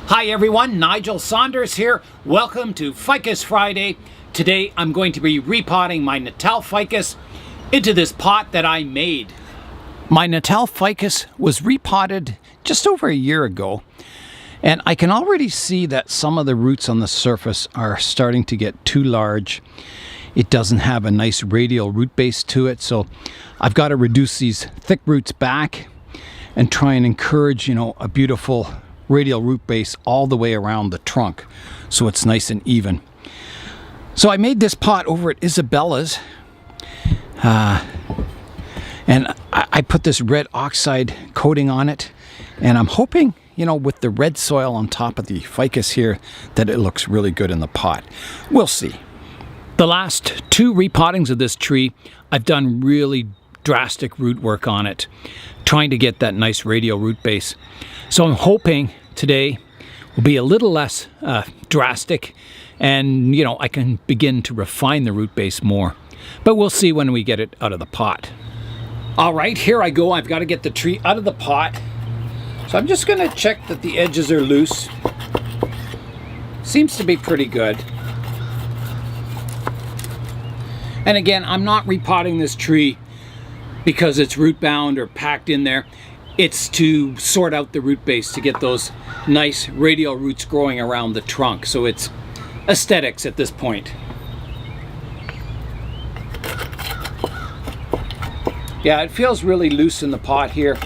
Hi everyone, Nigel Saunders here. Welcome to Ficus Friday. Today I'm going to be repotting my Natal Ficus into this pot that I made. My Natal Ficus was repotted just over a year ago, and I can already see that some of the roots on the surface are starting to get too large. It doesn't have a nice radial root base to it, so I've got to reduce these thick roots back and try and encourage, a beautiful radial root base all the way around the trunk so it's nice and even. So I made this pot over at Izabela's, and I put this red oxide coating on it, and I'm hoping, with the red soil on top of the ficus here, that it looks really good in the pot. We'll see. The last two repottings of this tree, I've done really drastic root work on it, trying to get that nice radial root base. So I'm hoping today will be a little less drastic, and I can begin to refine the root base more. But we'll see when we get it out of the pot. All right, here I go. I've got to get the tree out of the pot. So I'm just going to check that the edges are loose. Seems to be pretty good. And again, I'm not repotting this tree because it's root bound or packed in there. It's to sort out the root base to get those nice radial roots growing around the trunk. So it's aesthetics at this point. Yeah, it feels really loose in the pot here.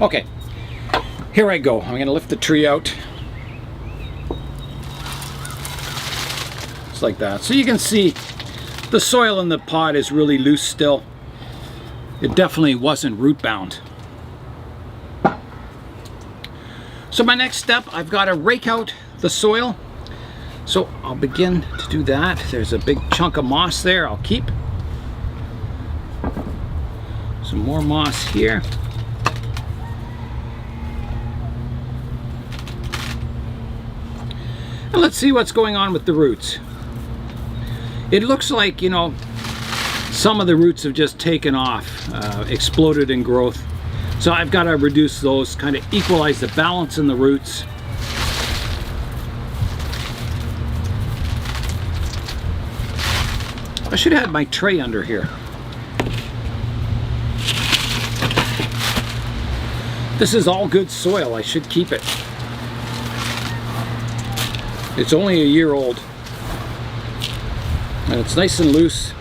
Okay, here I go. I'm going to lift the tree out. Like that. So you can see the soil in the pot is really loose still. It definitely wasn't root bound. So my next step, I've got to rake out the soil. So I'll begin to do that. There's a big chunk of moss there I'll keep. Some more moss here. And let's see what's going on with the roots. It looks like, some of the roots have just taken off, exploded in growth. So I've got to reduce those, kind of equalize the balance in the roots. I should have had my tray under here. This is all good soil. I should keep it. It's only a year old. And it's nice and loose.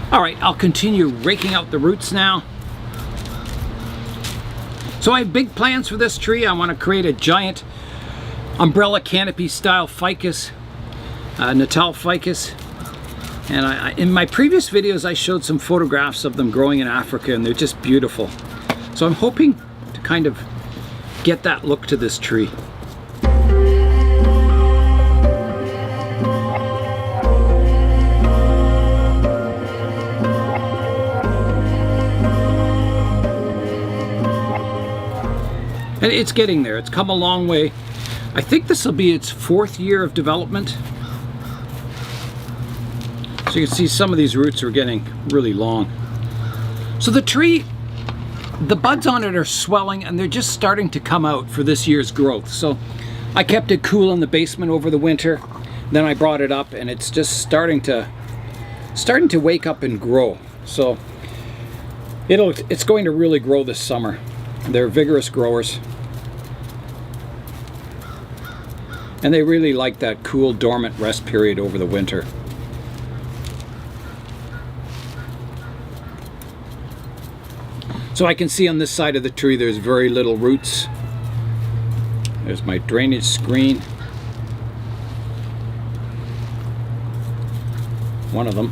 All right, I'll continue raking out the roots now. So I have big plans for this tree. I want to create a giant umbrella canopy style ficus, Natal Ficus. And in my previous videos, I showed some photographs of them growing in Africa, and they're just beautiful. So I'm hoping to kind of get that look to this tree. And it's getting there. It's come a long way. I think this will be its 4th year of development. So you can see some of these roots are getting really long. So the tree, the buds on it are swelling, and they're just starting to come out for this year's growth. So I kept it cool in the basement over the winter. Then I brought it up, and it's just starting to wake up and grow. So it's going to really grow this summer. They're vigorous growers. And they really like that cool, dormant rest period over the winter. So I can see on this side of the tree there's very little roots. There's my drainage screen. One of them.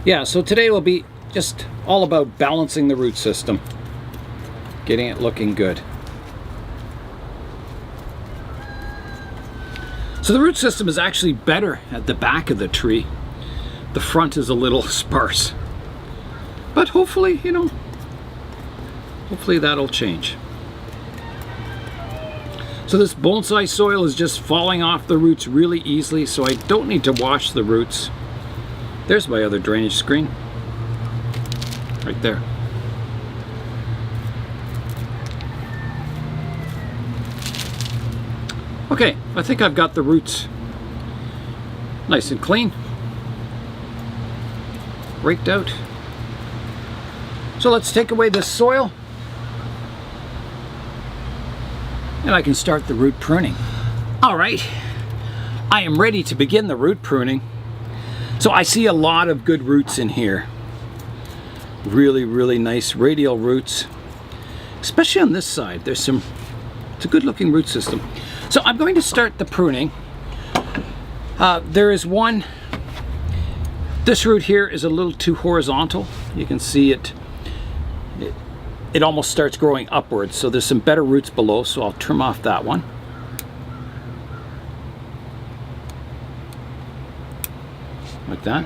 Yeah, so today will be just all about balancing the root system, getting it looking good. So the root system is actually better at the back of the tree. The front is a little sparse. But hopefully, hopefully that'll change. So this bonsai soil is just falling off the roots really easily, so I don't need to wash the roots. There's my other drainage screen. Right there. Okay, I think I've got the roots nice and clean. Raked out. So let's take away this soil. And I can start the root pruning. All right, I am ready to begin the root pruning. So I see a lot of good roots in here. Really, really nice radial roots. Especially on this side, it's a good looking root system. So I'm going to start the pruning. There is one, this root here is a little too horizontal. You can see it almost starts growing upwards, so there's some better roots below, so I'll trim off that one. Like that.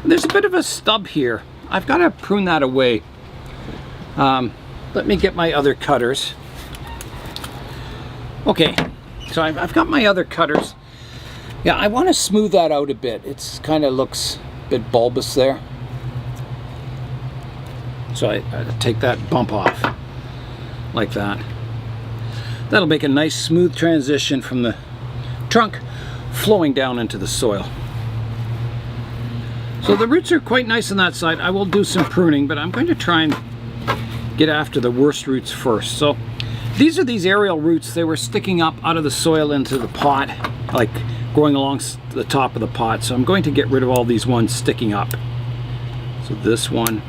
And there's a bit of a stub here. I've got to prune that away. Let me get my other cutters. Okay, so I've got my other cutters. Yeah, I want to smooth that out a bit. It's kind of looks a bit bulbous there. So I take that bump off like that. That'll make a nice smooth transition from the trunk flowing down into the soil. So the roots are quite nice on that side. I will do some pruning, but I'm going to try and get after the worst roots first. So these are these aerial roots. They were sticking up out of the soil into the pot, like growing along the top of the pot. So I'm going to get rid of all these ones sticking up. So this one,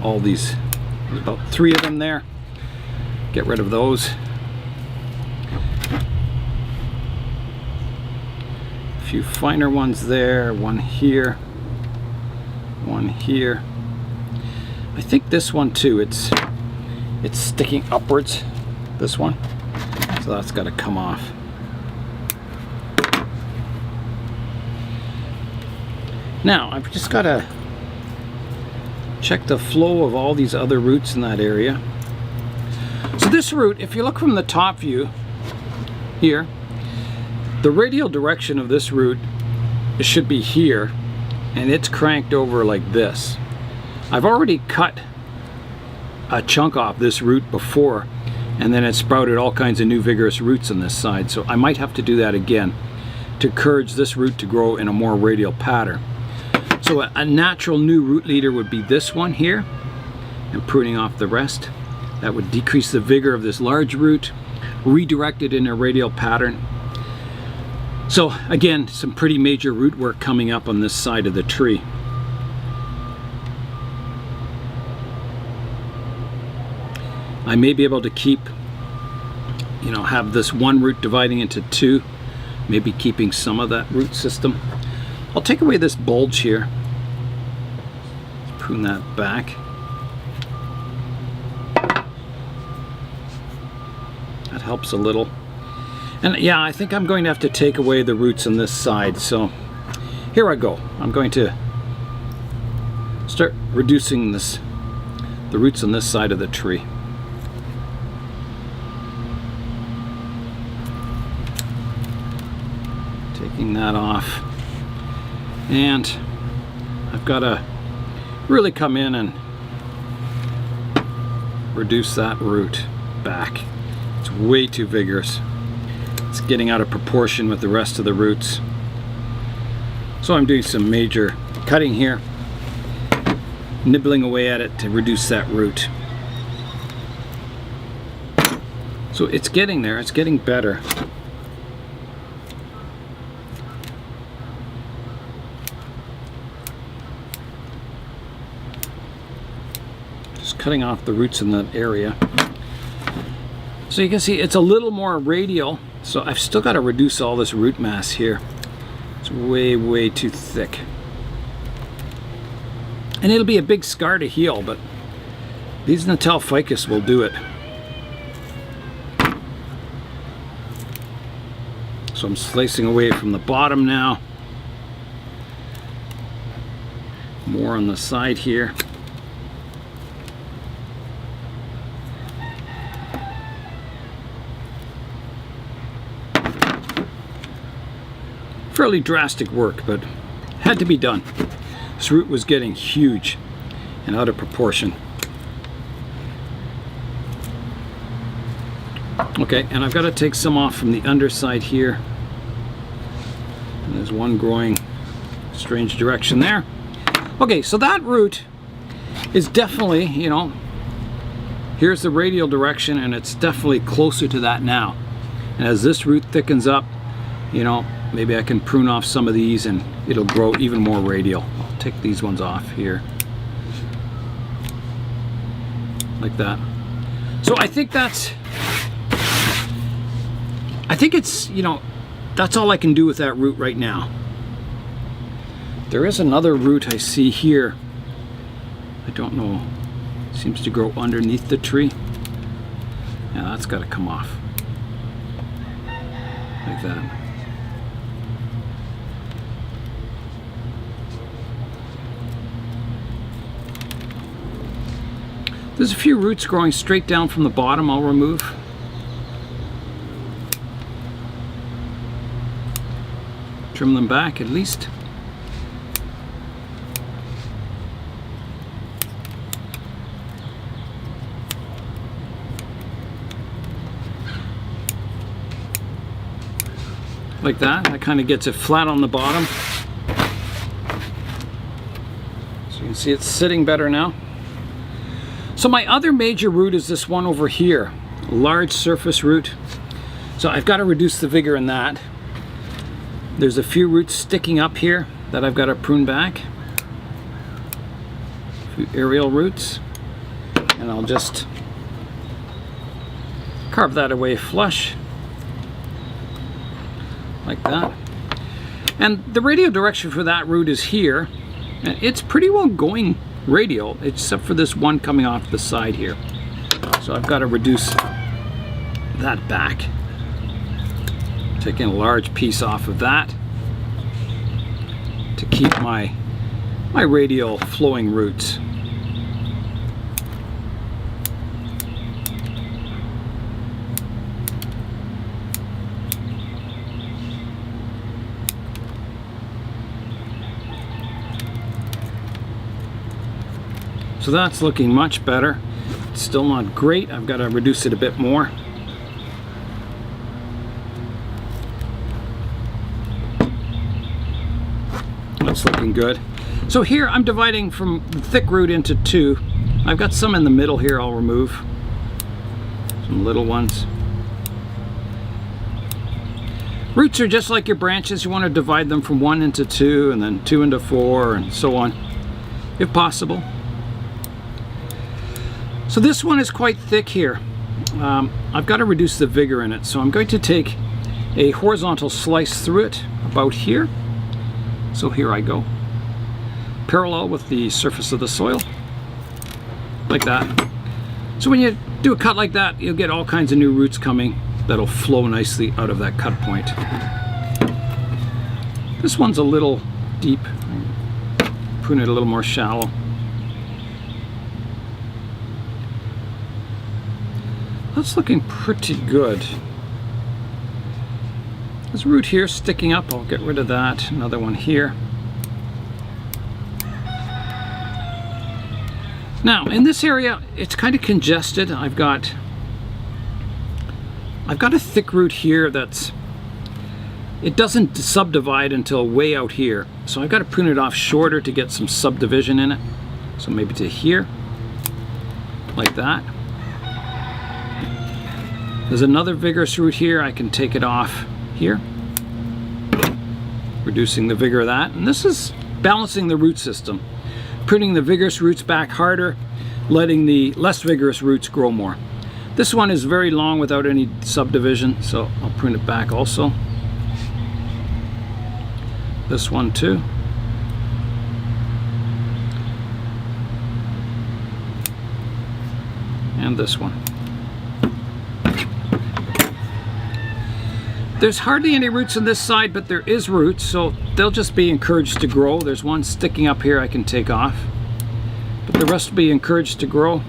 all these, there's about 3 of them there. Get rid of those. A few finer ones there, one here, one here. I think this one too, it's sticking upwards, this one. So that's got to come off. Now, I've just got to check the flow of all these other roots in that area. So this root, if you look from the top view here, the radial direction of this root, it should be here, and it's cranked over like this. I've already cut a chunk off this root before, and then it sprouted all kinds of new vigorous roots on this side, so I might have to do that again to encourage this root to grow in a more radial pattern. So a natural new root leader would be this one here, and pruning off the rest. That would decrease the vigor of this large root, redirect it in a radial pattern. So again, some pretty major root work coming up on this side of the tree. I may be able to keep, have this one root dividing into 2, maybe keeping some of that root system. I'll take away this bulge here. Let's prune that back. That helps a little. And yeah, I think I'm going to have to take away the roots on this side. So here I go. I'm going to start reducing the roots on this side of the tree. Taking that off. And I've got to really come in and reduce that root back. It's way too vigorous. It's getting out of proportion with the rest of the roots. So I'm doing some major cutting here, nibbling away at it to reduce that root. So it's getting there, it's getting better. Just cutting off the roots in that area. So you can see it's a little more radial, so I've still got to reduce all this root mass here. It's way, way too thick. And it'll be a big scar to heal, but these Natal Ficus will do it. So I'm slicing away from the bottom now. More on the side here. fairly drastic work, but had to be done. This root was getting huge and out of proportion. Okay, and I've got to take some off from the underside here. And there's one growing strange direction there. Okay, so that root is definitely, you know, here's the radial direction, and it's definitely closer to that now. And as this root thickens up, you know, maybe I can prune off some of these and it'll grow even more radial. I'll take these ones off here. Like that. So I think it's, you know, that's all I can do with that root right now. There is another root I see here. I don't know. It seems to grow underneath the tree. Yeah, that's got to come off. Like that. There's a few roots growing straight down from the bottom I'll remove. Trim them back at least. Like that. That kind of gets it flat on the bottom. So you can see it's sitting better now. So my other major root is this one over here, a large surface root. So I've got to reduce the vigor in that. There's a few roots sticking up here that I've got to prune back. A few aerial roots. And I'll just carve that away flush. Like that. And the radial direction for that root is here. And it's pretty well going radial, except for this one coming off the side here. So I've got to reduce that back. Taking a large piece off of that to keep my radial flowing roots. So that's looking much better. It's still not great. I've got to reduce it a bit more. That's looking good. So here I'm dividing from the thick root into two. I've got some in the middle here I'll remove. Some little ones. Roots are just like your branches. You want to divide them from 1 into 2 and then 2 into 4 and so on, if possible. So this one is quite thick here. I've got to reduce the vigor in it, so I'm going to take a horizontal slice through it about here. So here I go, parallel with the surface of the soil, like that. So when you do a cut like that, you'll get all kinds of new roots coming that'll flow nicely out of that cut point. This one's a little deep. Prune it a little more shallow. That's looking pretty good. There's a root here sticking up. I'll get rid of that. Another one here. Now, in this area, it's kind of congested. I've got a thick root here it doesn't subdivide until way out here. So I've got to prune it off shorter to get some subdivision in it. So maybe to here, like that. There's another vigorous root here. I can take it off here, reducing the vigor of that. And this is balancing the root system, pruning the vigorous roots back harder, letting the less vigorous roots grow more. This one is very long without any subdivision, so I'll prune it back also. This one too. And this one. There's hardly any roots on this side, but there is roots, so they'll just be encouraged to grow. There's one sticking up here I can take off, but the rest will be encouraged to grow.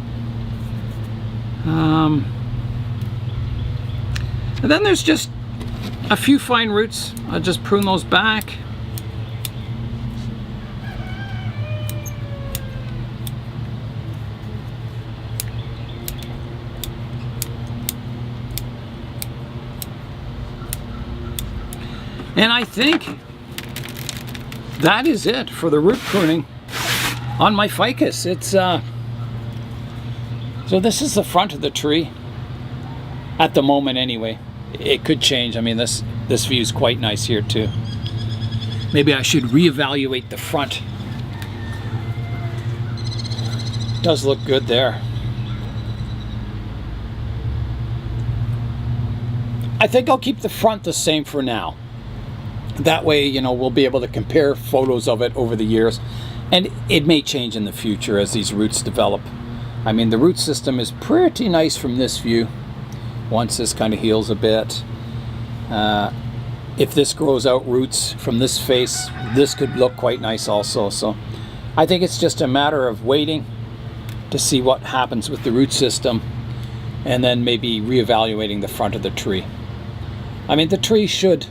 And then there's just a few fine roots. I'll just prune those back. And I think that is it for the root pruning on my ficus. It's so this is the front of the tree at the moment anyway. It could change. I mean, this view is quite nice here too. Maybe I should reevaluate the front. Does look good there. I think I'll keep the front the same for now. That way, you know, we'll be able to compare photos of it over the years, and it may change in the future as these roots develop. I mean, the root system is pretty nice from this view. Once this kind of heals a bit, if this grows out roots from this face, this could look quite nice also. So I think it's just a matter of waiting to see what happens with the root system, and then maybe reevaluating the front of the tree. I mean, the tree should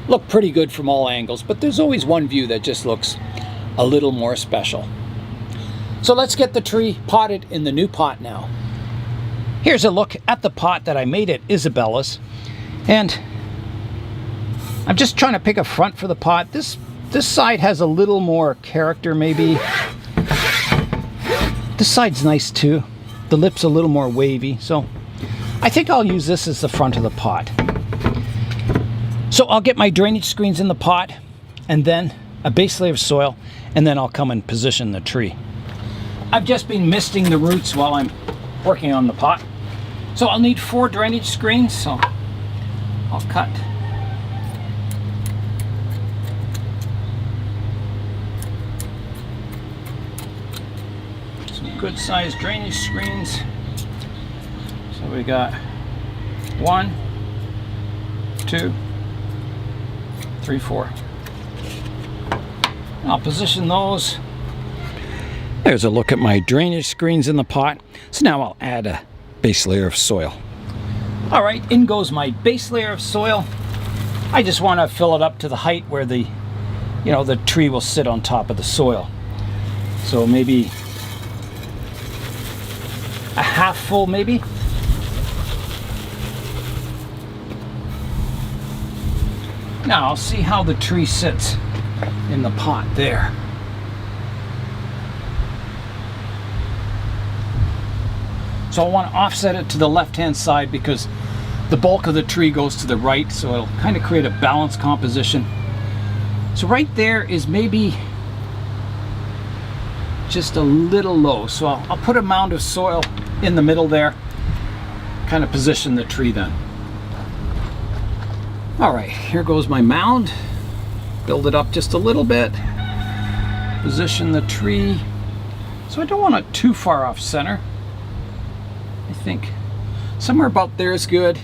look pretty good from all angles, but there's always one view that just looks a little more special. So let's get the tree potted in the new pot now. Here's a look at the pot that I made at Izabela's, and I'm just trying to pick a front for the pot. This side has a little more character maybe. This side's nice too. The lip's a little more wavy, so I think I'll use this as the front of the pot. So I'll get my drainage screens in the pot, and then a base layer of soil, and then I'll come and position the tree. I've just been misting the roots while I'm working on the pot. So I'll need 4 drainage screens, so I'll cut. Some good sized drainage screens. So we got 1, 2, 3, 4. I'll position those. There's a look at my drainage screens in the pot. So now I'll add a base layer of soil. All right, in goes my base layer of soil. I just want to fill it up to the height where the tree will sit on top of the soil. So maybe a half full maybe. Now I'll see how the tree sits in the pot there. So I want to offset it to the left-hand side because the bulk of the tree goes to the right, so it'll kind of create a balanced composition. So right there is maybe just a little low. So I'll put a mound of soil in the middle there, kind of position the tree then. All right, here goes my mound. Build it up just a little bit. Position the tree. So I don't want it too far off center. I think somewhere about there is good.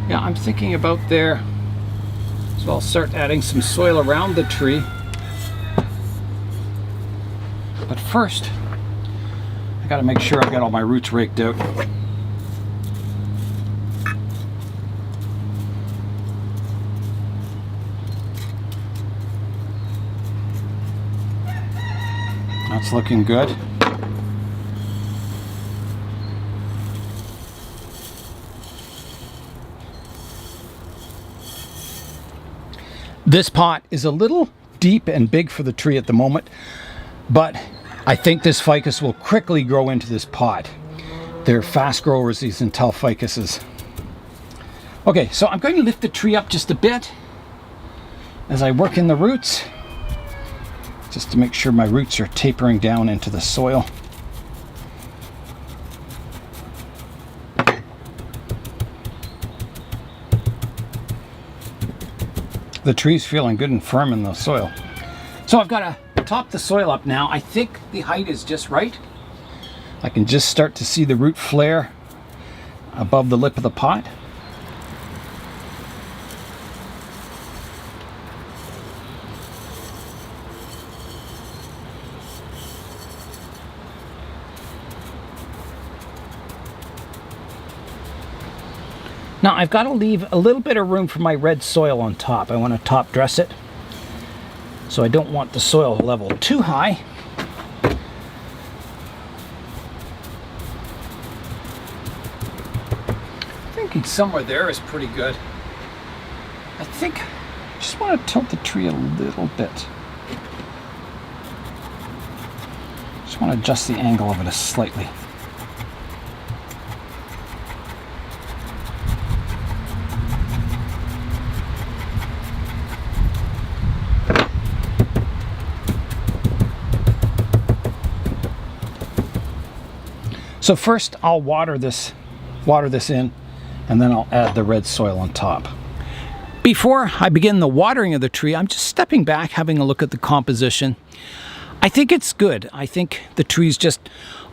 Yeah, I'm thinking about there. So I'll start adding some soil around the tree. But first, I gotta make sure I've got all my roots raked out. That's looking good. This pot is a little deep and big for the tree at the moment, but I think this ficus will quickly grow into this pot. They're fast growers, these Natal Ficuses. Okay, so I'm going to lift the tree up just a bit as I work in the roots, just to make sure my roots are tapering down into the soil. The tree's feeling good and firm in the soil. So I've got to top the soil up now. I think the height is just right. I can just start to see the root flare above the lip of the pot. Now I've got to leave a little bit of room for my red soil on top. I want to top dress it, so I don't want the soil level too high. Thinking somewhere there is pretty good. I think I just want to tilt the tree a little bit. Just want to adjust the angle of it slightly. So first I'll water this in, and then I'll add the red soil on top. Before I begin the watering of the tree, I'm just stepping back, having a look at the composition. I think it's good. I think the tree's just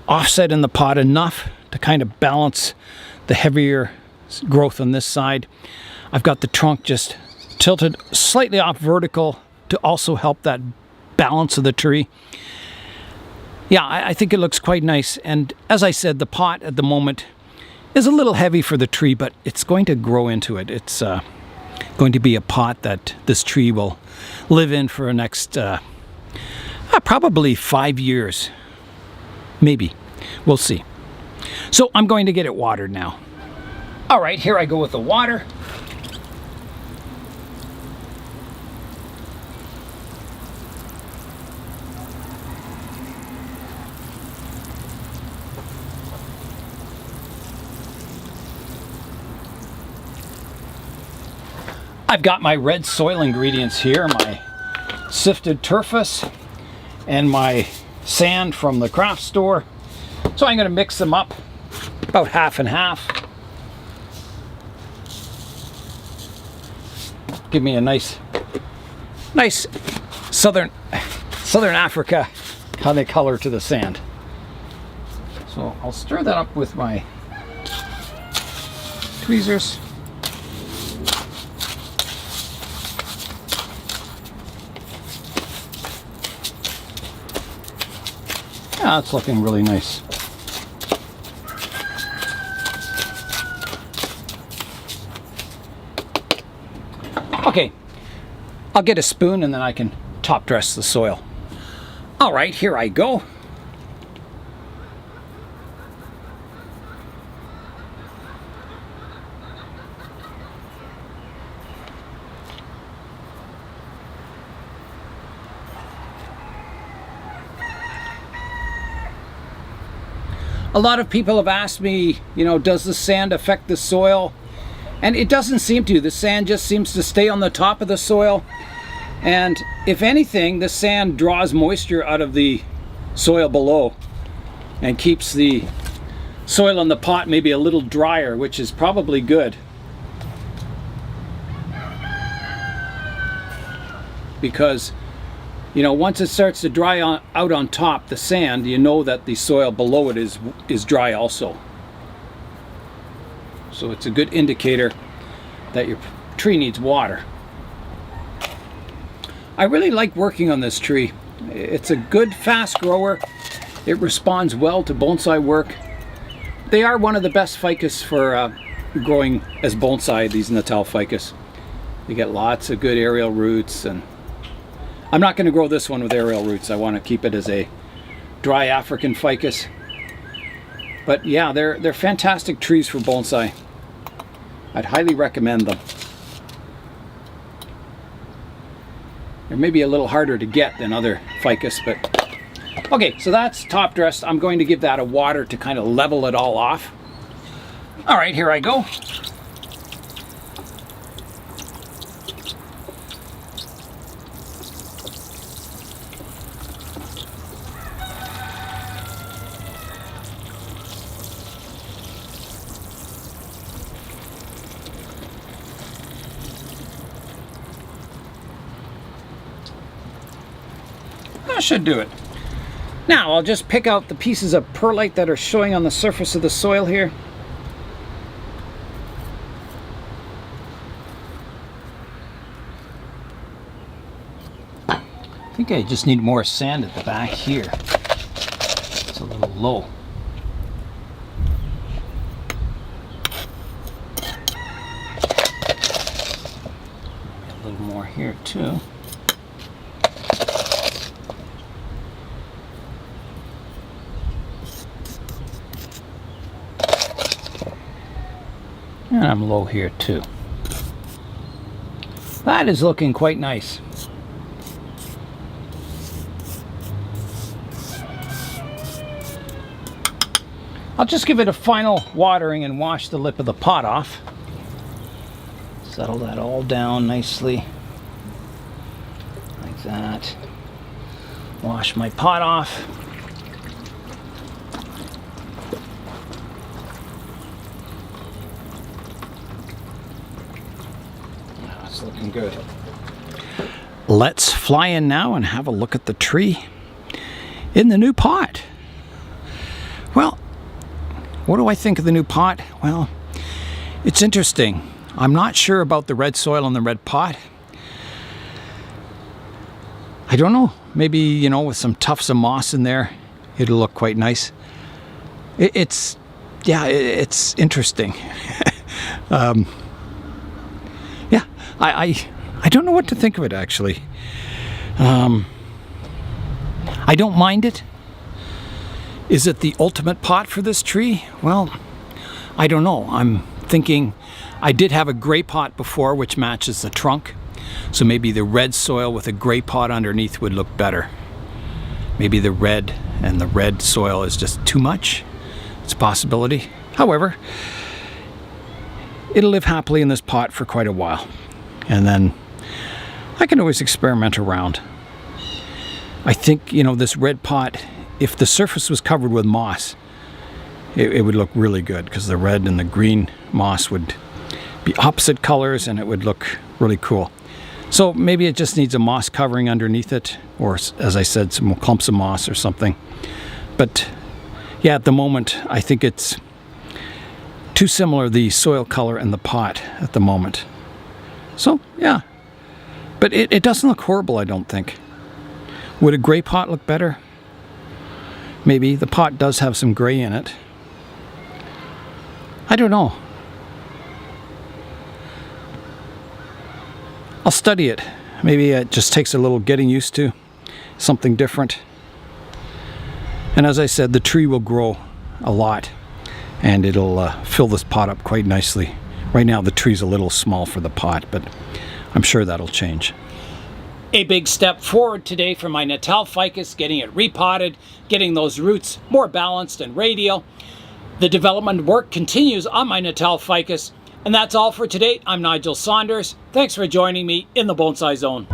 offset in the pot enough to kind of balance the heavier growth on this side. I've got the trunk just tilted slightly off vertical to also help that balance of the tree. Yeah, I think it looks quite nice. And as I said, the pot at the moment is a little heavy for the tree, but it's going to grow into it. It's going to be a pot that this tree will live in for the next probably 5 years. Maybe. We'll see. So I'm going to get it watered now. All right, here I go with the water. I've got my red soil ingredients here, my sifted turfus and my sand from the craft store. So I'm going to mix them up about half and half. Give me a nice southern Africa kind of color to the sand. So I'll stir that up with my tweezers. Yeah, it's looking really nice. Okay, I'll get a spoon and then I can top dress the soil. All right, here I go. A lot of people have asked me, does the sand affect the soil? And it doesn't seem to. The sand just seems to stay on the top of the soil. And if anything, the sand draws moisture out of the soil below and keeps the soil in the pot maybe a little drier, which is probably good. Because once it starts to dry out on top, the sand, you know that the soil below it is dry also. So it's a good indicator that your tree needs water. I really like working on this tree. It's a good fast grower. It responds well to bonsai work. They are one of the best ficus for growing as bonsai, these Natal Ficus. You get lots of good aerial roots, and I'm not going to grow this one with aerial roots. I want to keep it as a dry African ficus. But yeah, they're fantastic trees for bonsai. I'd highly recommend them. They're maybe a little harder to get than other ficus, but okay, so that's top dressed. I'm going to give that a water to kind of level it all off. All right, here I go. That should do it. Now I'll just pick out the pieces of perlite that are showing on the surface of the soil here. I think I just need more sand at the back here. It's a little low. more here too. And I'm low here too. That is looking quite nice. I'll just give it a final watering and wash the lip of the pot off. Settle that all down nicely. Like that. Wash my pot off. That's looking good. Let's fly in now and have a look at the tree in the new pot. Well, what do I think of the new pot? Well, it's interesting. I'm not sure about the red soil and the red pot. I don't know. Maybe, you know, with some tufts of moss in there, it'll look quite nice. It's interesting. Yeah, I don't know what to think of it, actually. I don't mind it. Is it the ultimate pot for this tree? Well, I don't know. I'm thinking I did have a gray pot before, which matches the trunk. So maybe the red soil with a gray pot underneath would look better. Maybe the red and the red soil is just too much. It's a possibility. However, it'll live happily in this pot for quite a while. And then I can always experiment around. I think, you know, this red pot, if the surface was covered with moss, it would look really good, because the red and the green moss would be opposite colors and it would look really cool. So maybe it just needs a moss covering underneath it, or, as I said, some clumps of moss or something. But yeah, at the moment, I think it's too similar, the soil color and the pot at the moment. So yeah, but it doesn't look horrible, I don't think. Would a gray pot look better? Maybe. The pot does have some gray in it. I don't know. I'll study it. Maybe it just takes a little getting used to. Something different. And as I said, the tree will grow a lot, and it'll fill this pot up quite nicely. Right now the tree's a little small for the pot, but I'm sure that'll change. A big step forward today for my Natal Ficus, getting it repotted, getting those roots more balanced and radial. The development work continues on my Natal Ficus. And that's all for today. I'm Nigel Saunders. Thanks for joining me in the Bonsai Zone.